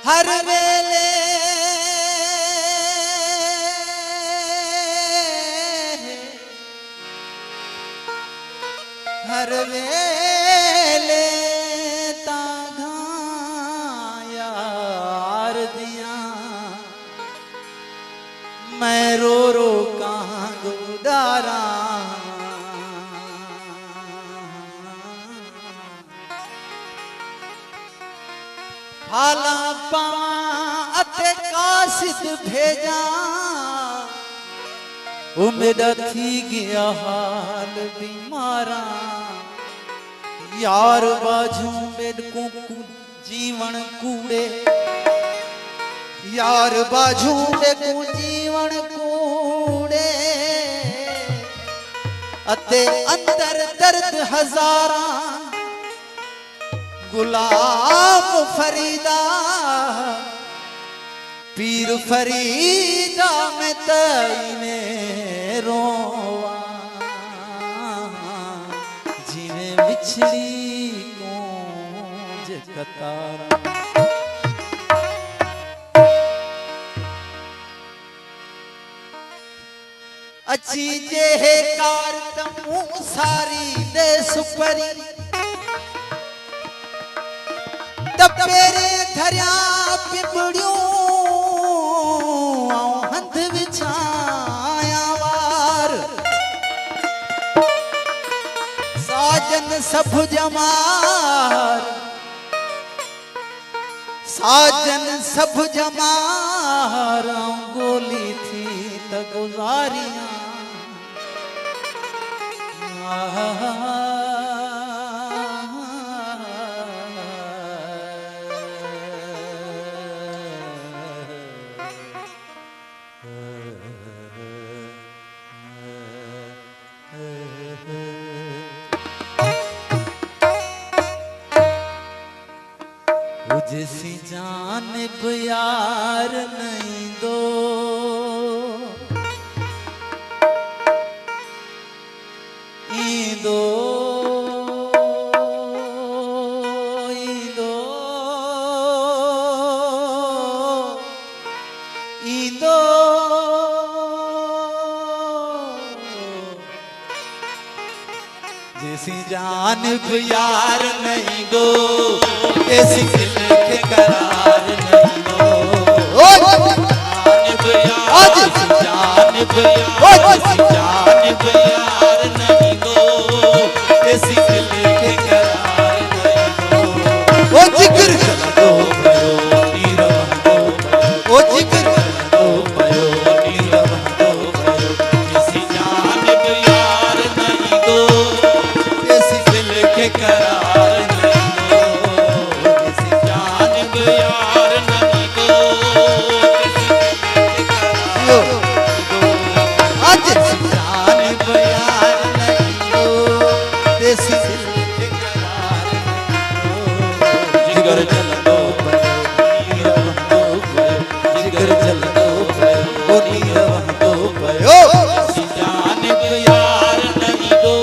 हर वेले हर वेले ताघा यार दिया मैं रो रो कहाँ गुदारा हाला पावा अते कासिद भेजा उम्मीद थी गया हाल बीमारा यार बाजू बेड को जीवन कूड़े यार बाजू बेड को जीवन कूड़े अते अंदर दर्द हजारा गुलाम फरीदा पीर फरीदा में तईने रोवा जीवे बिछड़ी कोंज कतारा अच्छी जे कार तमू सारी देश परी तपेरे धरिया पिपड़ियों हंध विछाया वार साजन सब जमार साजन सब जमार गोली थी त गुजारियां जैसी जानिब यार नहीं दो ईदो ईदो ईदो जैसी जानिब यार नहीं दो ऐसी दिल के करार नहीं दो जानिब यार नहीं दो ऐसी दिल के करार नहीं दो ओ जिक्र चल दो भयो नीरव दो ओ जिक्र चल दो भयो नीरव दो भयो ऐसी जानिब यार नहीं दो ऐसी दिल के करार जिगर चल दो नीरव दो जिगर चल दो नीरव दो जानिब यार नहीं दो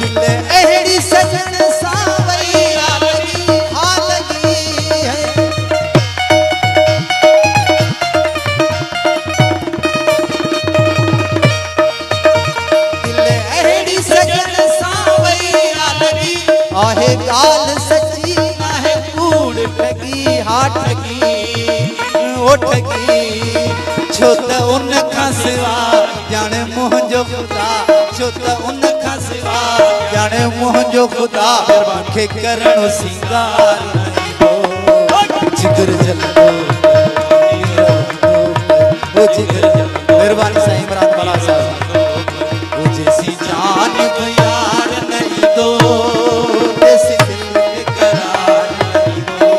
दिल एड़ी सजन सावई आहे गाल सच्ची ना है कूड़ ठगी हा ठगी ओ ठगी छो त उन खां सिवा जाने मुंहिंजो खुदा छो त उन खां सिवा जाने मुंहिंजो खुदा मूंखे करणो सिंगार नहीं हो जिगर जलदो ओ जिगर जलदो मेहरबानी साईं इमरान वाला साहब ओ जैसी जानिब यार नहीं दो ऐसी दिल के करार नहीं दो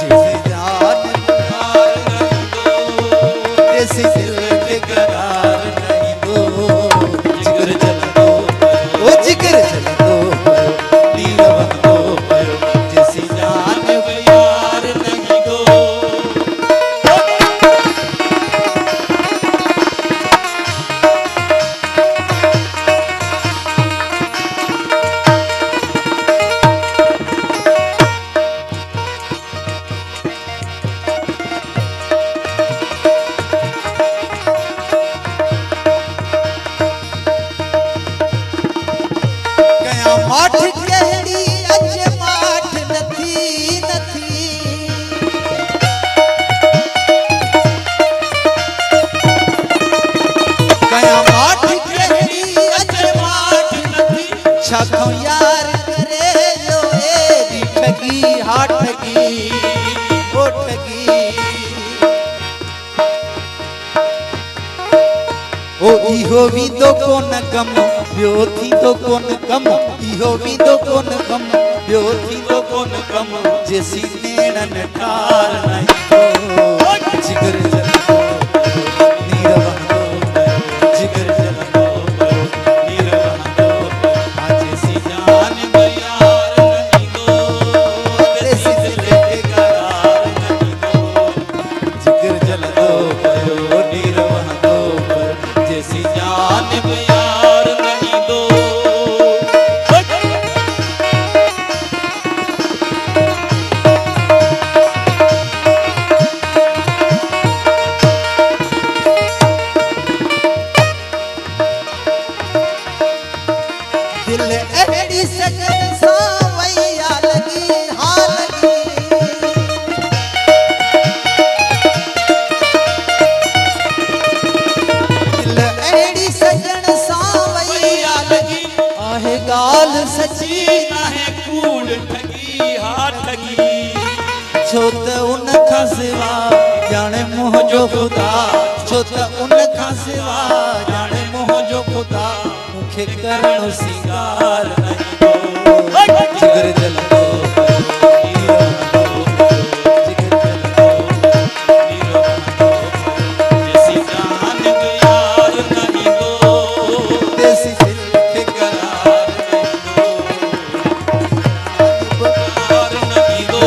जैसी जानिब यार नहीं दो ऐसी दिल के करार नहीं दो जिगर चल दो ओ जिगर चल दो नीरव दो जैसी जानिब यार नहीं दो ठगी हा ठगी ओ ठगी ओ इहो विदो कोन कम ॿियो थींदो कोन कम इहो विदो कोन कम ॿियो थींदो कोन कम जेसी नेणन ठार नहीं जिगर जलंदो नीर वहंदो जिगर जलंदो नीर वहंदो जेसी जान बयार नहीं दो तेसी दिल के करार नहीं दो जिगर जलंदो नीर वहंदो जेसी जान बयार नहीं दो दिल एड़ी सजन सावैया लगी हा लगी दिल एड़ी सजन सावैया लगी आहे गाल सची नाहे कूड़ ठगी हा ठगी छो त उन खां सिवा ॼाणे मोह जो खुदा छो त उन खां सिवा ॼाणे मोह जो खुदा मुखे करणो सिंगार नहीं दो जिगर जलंदो नीर वहंदो जिगर जलंदो नीर वहंदो जेसी जान बयार नहीं दो तेसी दिल के करार नहीं दो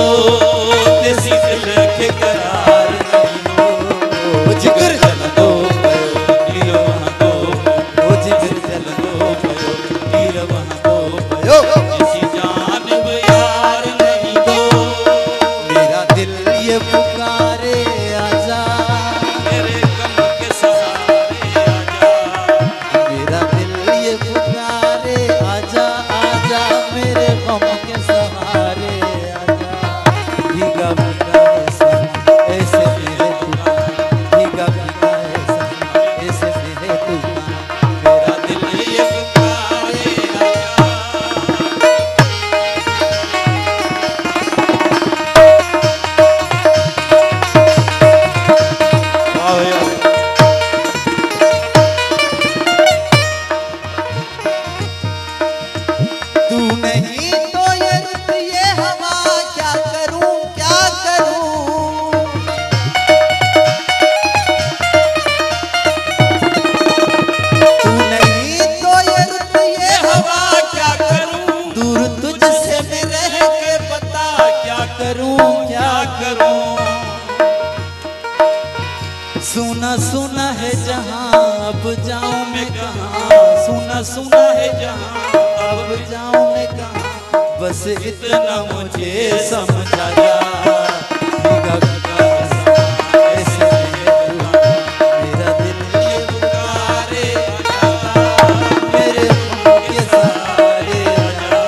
तेसी दिल के करार नहीं दो जिगर जलंदो नीर वहंदो जिगर जलंदो नीर वहंदो जेसी जान बयार नहीं दो मेरा दिल ये पुकारे आजा मेरे गम के सहारे आजा मेरा दिल ये पुकारे आजा आजा मेरे गम के सहारे आजा भीगा भीगा ऐसे मेरे तूफान भीगा भीगा ऐसे मेरे तूफान मेरा दिल ये पुकारे आजा तू नहीं तो ये रुत ये हवा क्या करूं क्या करूं तू नहीं तो ये रुत ये हवा क्या करूं दूर तुझसे मैं रह के बता क्या करूं क्या करूं सुना सुना है जहां अब जाऊं मैं कहां सुना सुना है जहां अब जाऊं मैं कहां बस इतना मुझे समझ आ जा भीगा भीगा ऐसे मेरा दिल ये पुकारे आजा मेरे गम के सहारे आजा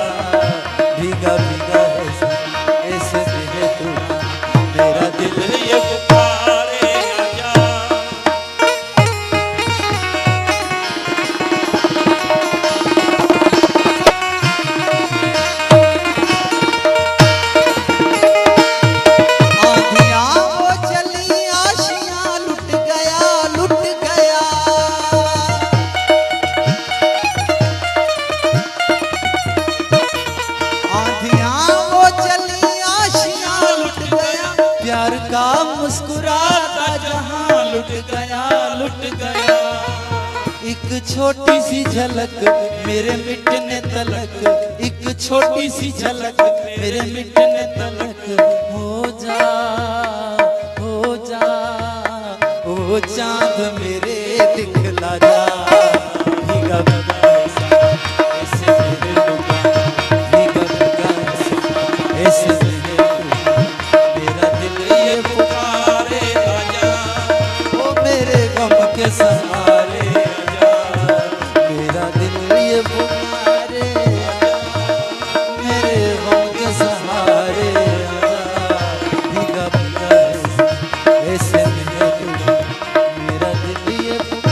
भीगा भीगा ऐसे मेरे तूफान मेरा दिल ये पुकारे आजा आंधियां वो चली आशियां लुट गया लुट गया आंधियां वो चली आशियां लुट गया प्यार का मुस्कुराता जहां लुट गया लुट गया एक छोटी सी झलक मेरे मिटने तलक एक छोटी सी झलक मेरे मिटने तलक हो जा ओ चांद मेरे दिखला जा